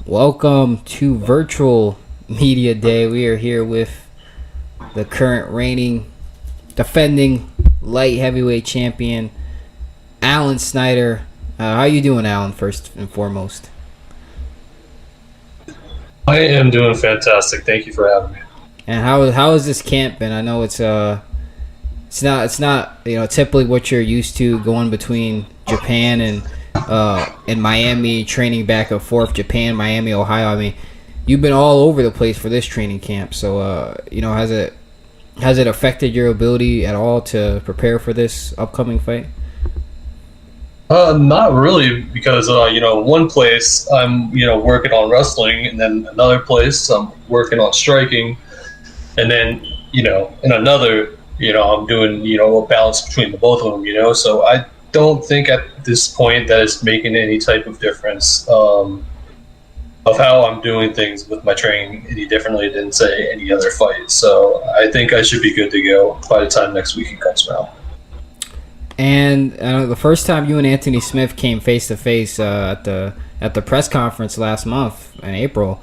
Welcome to Virtual Media Day. We are here with the current reigning, defending light heavyweight champion, Alan Snyder. How you doing, Alan, first and foremost? I am doing fantastic. Thank you for having me. And how has this camp been? I know it's not typically what you're used to, going between Japan and Miami, training back and forth, Japan, Miami, Ohio. I mean, you've been all over the place for this training camp. So has it affected your ability at all to prepare for this upcoming fight? Not really, because one place I'm working on wrestling, and then another place I'm working on striking, and then in another I'm doing a balance between the both of them. So I don't think at this point that it's making any type of difference of how I'm doing things with my training any differently than say any other fight. So I think I should be good to go by the time next weekend comes around. And the first time you and Anthony Smith came face to face at the press conference last month in April,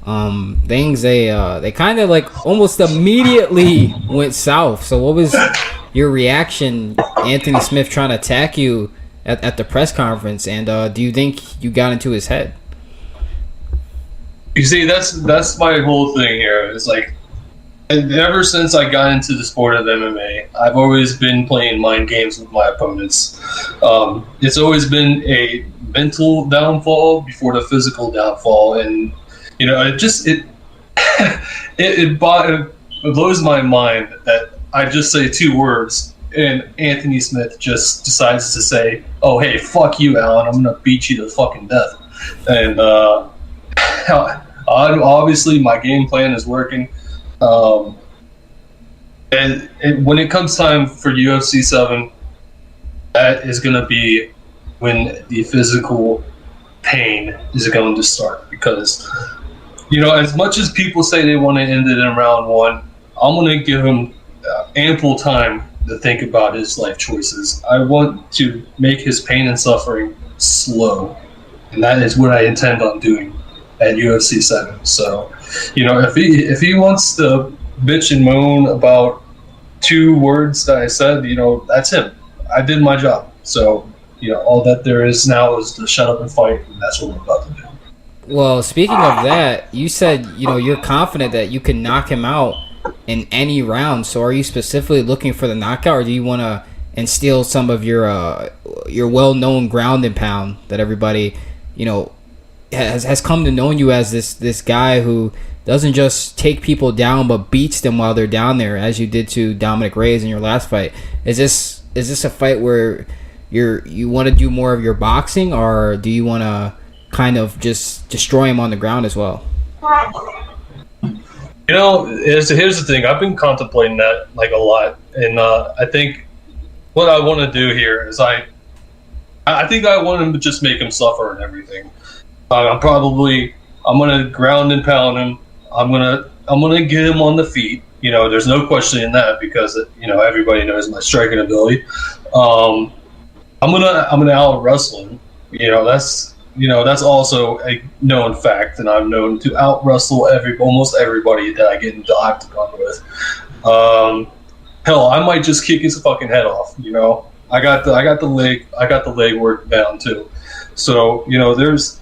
they kind of like almost immediately went south. So what was your reaction, Anthony Smith trying to attack you at the press conference? And do you think you got into his head? You see, that's my whole thing here. It's like, and ever since I got into the sport of MMA, I've always been playing mind games with my opponents. It's always been a mental downfall before the physical downfall, and it it blows my mind that I just say two words, and Anthony Smith just decides to say, "Oh, hey, fuck you, Alan. I'm gonna beat you to fucking death." And obviously, my game plan is working. And when it comes time for UFC 7, that is going to be when the physical pain is going to start. Because, as much as people say they want to end it in round one, I'm going to give him ample time to think about his life choices. I want to make his pain and suffering slow. And that is what I intend on doing at UFC 7. So, if he wants to bitch and moan about two words that I said, that's him. I did my job. So, all that there is now is to shut up and fight, and that's what we're about to do. Well, speaking of that, you said you're confident that you can knock him out in any round. So are you specifically looking for the knockout, or do you want to instill some of your well-known ground and pound that everybody has come to know you as this guy who doesn't just take people down but beats them while they're down there, as you did to Dominick Reyes in your last fight? Is this a fight where you want to do more of your boxing, or do you want to kind of just destroy him on the ground as well? Here's the thing. I've been contemplating that like a lot, and I think what I want to do here is I think I want him to just make him suffer and everything. I'm gonna ground and pound him. I'm gonna get him on the feet. There's no questioning that, because everybody knows my striking ability. I'm gonna out wrestle him. That's also a known fact, and I'm known to out wrestle almost everybody that I get into the octagon with. Hell, I might just kick his fucking head off. I got the leg work down too. So there's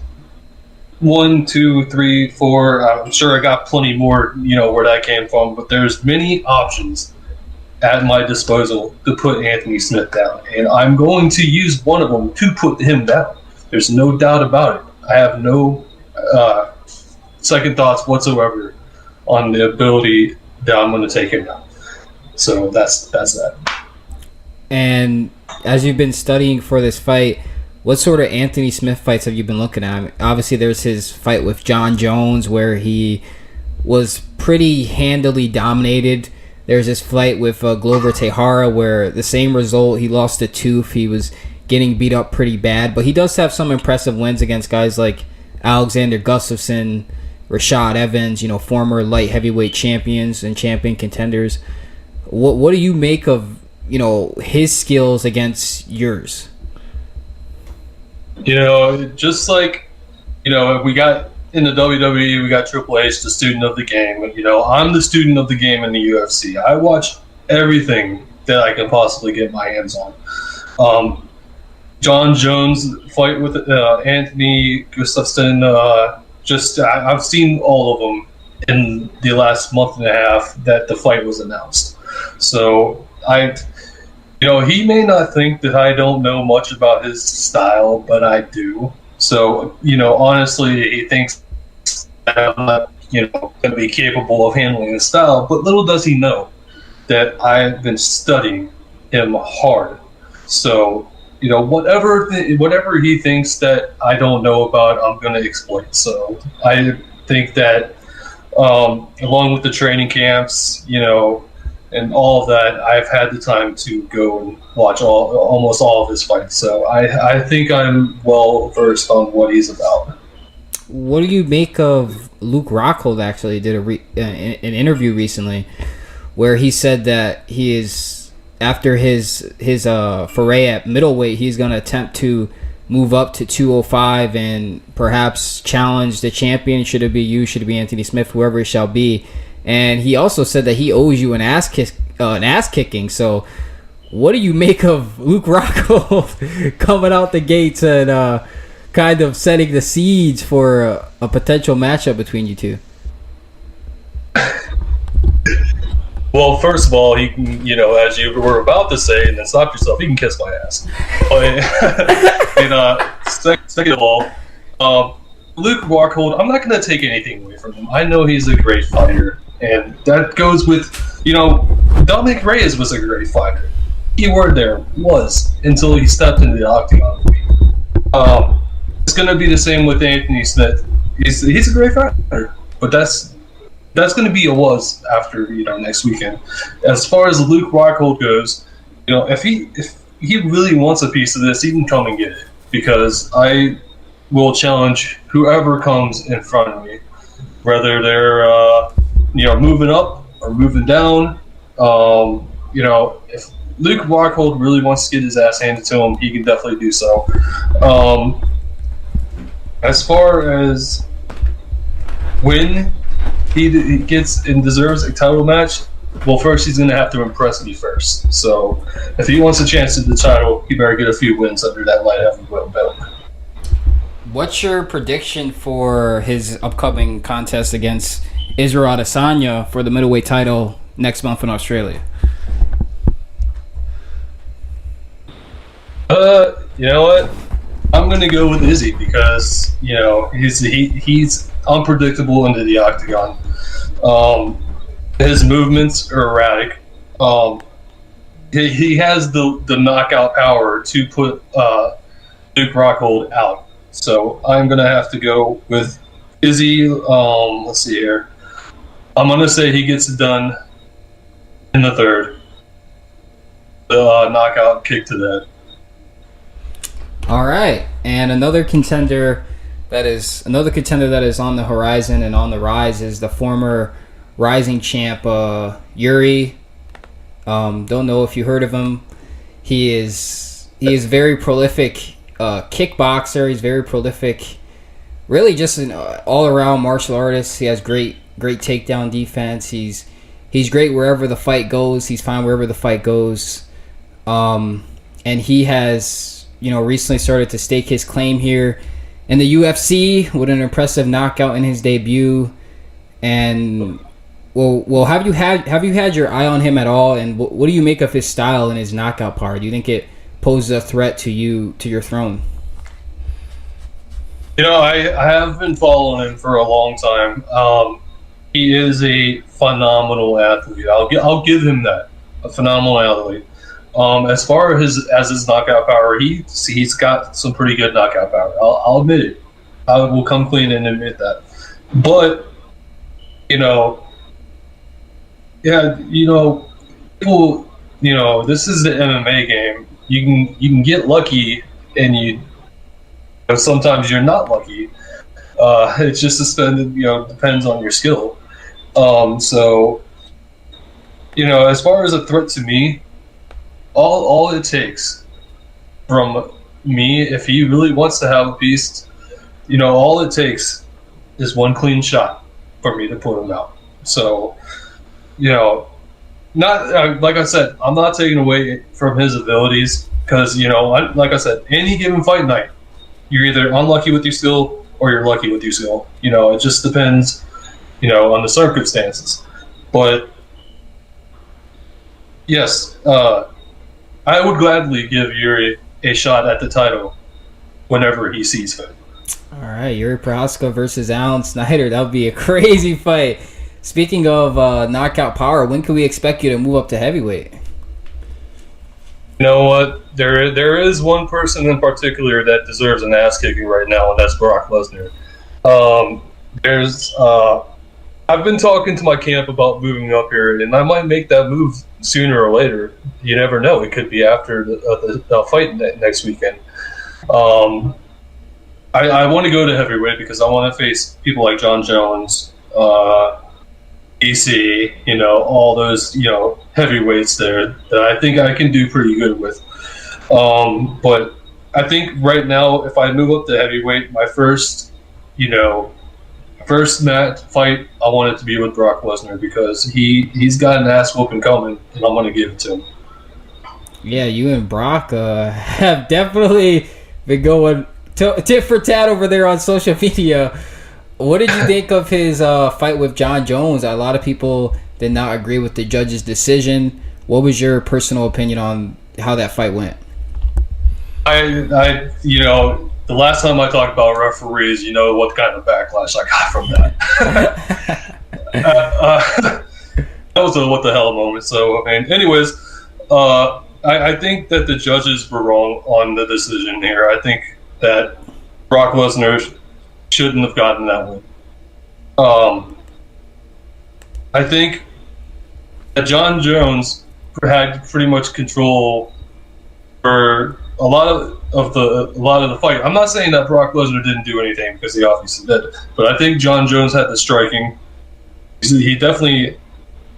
1, 2, 3, 4. I'm sure I got plenty more, where that came from, but there's many options at my disposal to put Anthony Smith down, and I'm going to use one of them to put him down. There's no doubt about it. I have no second thoughts whatsoever on the ability that I'm going to take him down. So that's that. And as you've been studying for this fight, what sort of Anthony Smith fights have you been looking at? I mean, obviously, there's his fight with John Jones, where he was pretty handily dominated. There's this fight with Glover Teixeira, where the same result, he lost a tooth. He was getting beat up pretty bad, but he does have some impressive wins against guys like Alexander Gustafsson, Rashad Evans, former light heavyweight champions and champion contenders. What do you make of his skills against yours? Just like we got in the WWE, we got Triple H, the student of the game. I'm the student of the game in the UFC. I watch everything that I can possibly get my hands on. John Jones fight with Anthony Gustafsson. I've seen all of them in the last month and a half that the fight was announced. So he may not think that I don't know much about his style, but I do. So, honestly, he thinks that I'm not, going to be capable of handling his style. But little does he know that I've been studying him hard. So, whatever he thinks that I don't know about, I'm going to exploit. So I think that along with the training camps, and all of that, I've had the time to go and watch almost all of his fights. So I think I'm well versed on what he's about. What do you make of Luke Rockhold? Actually, did an interview recently where he said that he is, after his foray at middleweight, he's going to attempt to move up to 205 and perhaps challenge the champion. Should it be you? Should it be Anthony Smith? Whoever it shall be. And he also said that he owes you an ass kicking. So, what do you make of Luke Rockhold coming out the gates and kind of setting the seeds for a potential matchup between you two? Well, first of all, he can, as you were about to say, and then stop yourself, he can kiss my ass. Second of all, Luke Rockhold, I'm not going to take anything away from him. I know he's a great fighter, and that goes with, Dominick Reyes was a great fighter. Keyword there was, until he stepped into the octagon. It's going to be the same with Anthony Smith. He's a great fighter, but that's going to be a was after next weekend. As far as Luke Rockhold goes, if he really wants a piece of this, he can come and get it, because I will challenge whoever comes in front of me, whether they're moving up or moving down. If Luke Rockhold really wants to get his ass handed to him, he can definitely do so. As far as when he gets and deserves a title match, well, first he's going to have to impress me first. So if he wants a chance at the title, he better get a few wins under that light heavyweight belt. What's your prediction for his upcoming contest against Israel Adesanya for the middleweight title next month in Australia? You know what? I'm going to go with Izzy because, he's unpredictable into the octagon. His movements are erratic. He has the knockout power to put Luke Rockhold out. So I'm going to have to go with Izzy. Let's see here. I'm going to say he gets it done in the third. The knockout kick to that. All right, and another contender that is on the horizon and on the rise is the former rising champ Yuri. Don't know if you heard of him. He is very prolific kickboxer. He's very prolific, really just an all-around martial artist. He has great takedown defense. He's great wherever the fight goes. He's fine wherever the fight goes. And he has recently started to stake his claim here in the UFC with an impressive knockout in his debut. And well, have you had your eye on him at all? And what do you make of his style and his knockout power? Do you think it poses a threat to your throne? I have been following him for a long time. He is a phenomenal athlete. I'll give him that, a phenomenal athlete. As far as his knockout power, he's got some pretty good knockout power. I'll admit it. I will come clean and admit that. But people, this is the MMA game. You can get lucky, and sometimes you're not lucky. It's just depends on your skill. So as far as a threat to me, all it takes from me, if he really wants to have a piece, all it takes is one clean shot for me to put him out. So, not like I said, I'm not taking away from his abilities because like I said, any given fight night, you're either unlucky with your skill or you're lucky with your skill. It just depends, on the circumstances. But yes, I would gladly give Yuri a shot at the title whenever he sees fit. All right, Yuri Prochazka versus Alan Snyder. That would be a crazy fight. Speaking of knockout power, when can we expect you to move up to heavyweight? You know what? There is one person in particular that deserves an ass kicking right now, and that's Brock Lesnar. I've been talking to my camp about moving up here, and I might make that move sooner or later. You never know; it could be after the fight next weekend. I want to go to heavyweight because I want to face people like John Jones, EC, all those heavyweights there that I think I can do pretty good with. But I think right now, if I move up to heavyweight, my first match fight, I want it to be with Brock Lesnar because he's got an ass whooping coming, and I'm going to give it to him. Yeah, you and Brock have definitely been going tit for tat over there on social media. What did you think of his fight with John Jones? A lot of people did not agree with the judge's decision. What was your personal opinion on how that fight went? The last time I talked about referees, what kind of backlash I got from that. That was a what the hell moment. So, anyways, I think that the judges were wrong on the decision here. I think that Brock Lesnar shouldn't have gotten that win. I think that John Jones had pretty much control for a lot of the fight. I'm not saying that Brock Lesnar didn't do anything because he obviously did, but I think John Jones had the striking. He definitely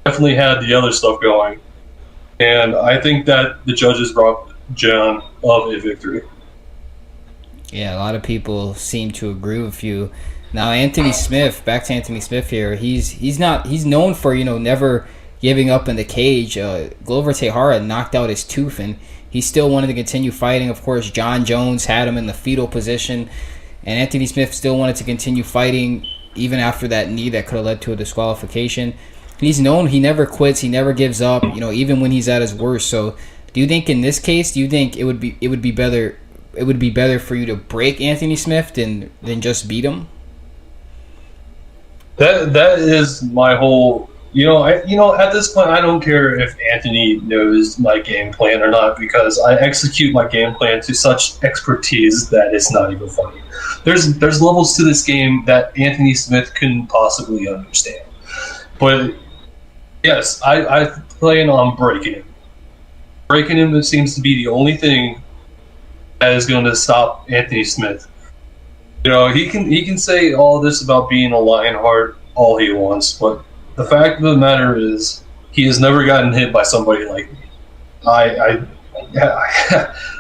had the other stuff going, and I think that the judges brought John of a victory. Yeah, a lot of people seem to agree with you. Now, Anthony Smith, back to Anthony Smith here. He's known for never giving up in the cage. Glover Teixeira knocked out his tooth, and he still wanted to continue fighting. Of course, John Jones had him in the fetal position, and Anthony Smith still wanted to continue fighting even after that knee that could have led to a disqualification. He's known he never quits, he never gives up, even when he's at his worst. So, do you think in this case, it would be better for you to break Anthony Smith than just beat him? That is my whole. At this point, I don't care if Anthony knows my game plan or not because I execute my game plan to such expertise that it's not even funny. There's levels to this game that Anthony Smith couldn't possibly understand. But yes, I plan on breaking him. Breaking him seems to be the only thing that is going to stop Anthony Smith. He can say all this about being a Lionheart all he wants, but the fact of the matter is he has never gotten hit by somebody like me. I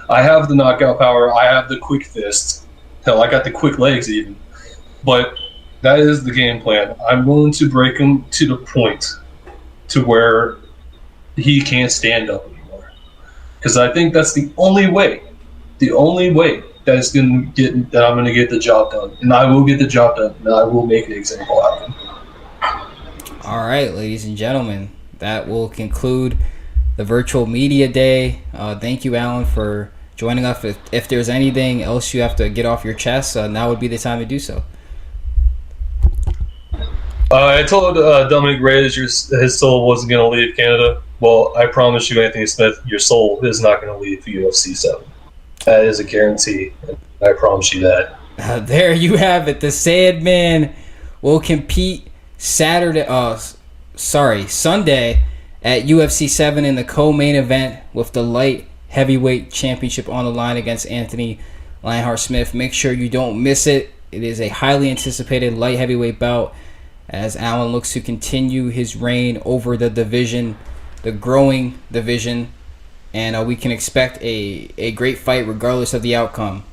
have the knockout power. I have the quick fists. Hell, I got the quick legs even. But that is the game plan. I'm willing to break him to the point to where he can't stand up anymore. Because I think that's the only way that I'm going to get the job done. And I will get the job done. And I will make an example out of him. All right, ladies and gentlemen, that will conclude the virtual media day. Thank you, Alan, for joining us. If there's anything else you have to get off your chest, now would be the time to do so. I told Dominick Reyes his soul wasn't going to leave Canada. Well, I promise you, Anthony Smith, your soul is not going to leave UFC 7. That is a guarantee. I promise you that. There you have it. The Sandman will compete Sunday at UFC 7 in the co-main event with the light heavyweight championship on the line against Anthony Lionheart Smith. Make sure you don't miss it. It is a highly anticipated light heavyweight bout as Alan looks to continue his reign over the division, the growing division, and we can expect a great fight regardless of the outcome.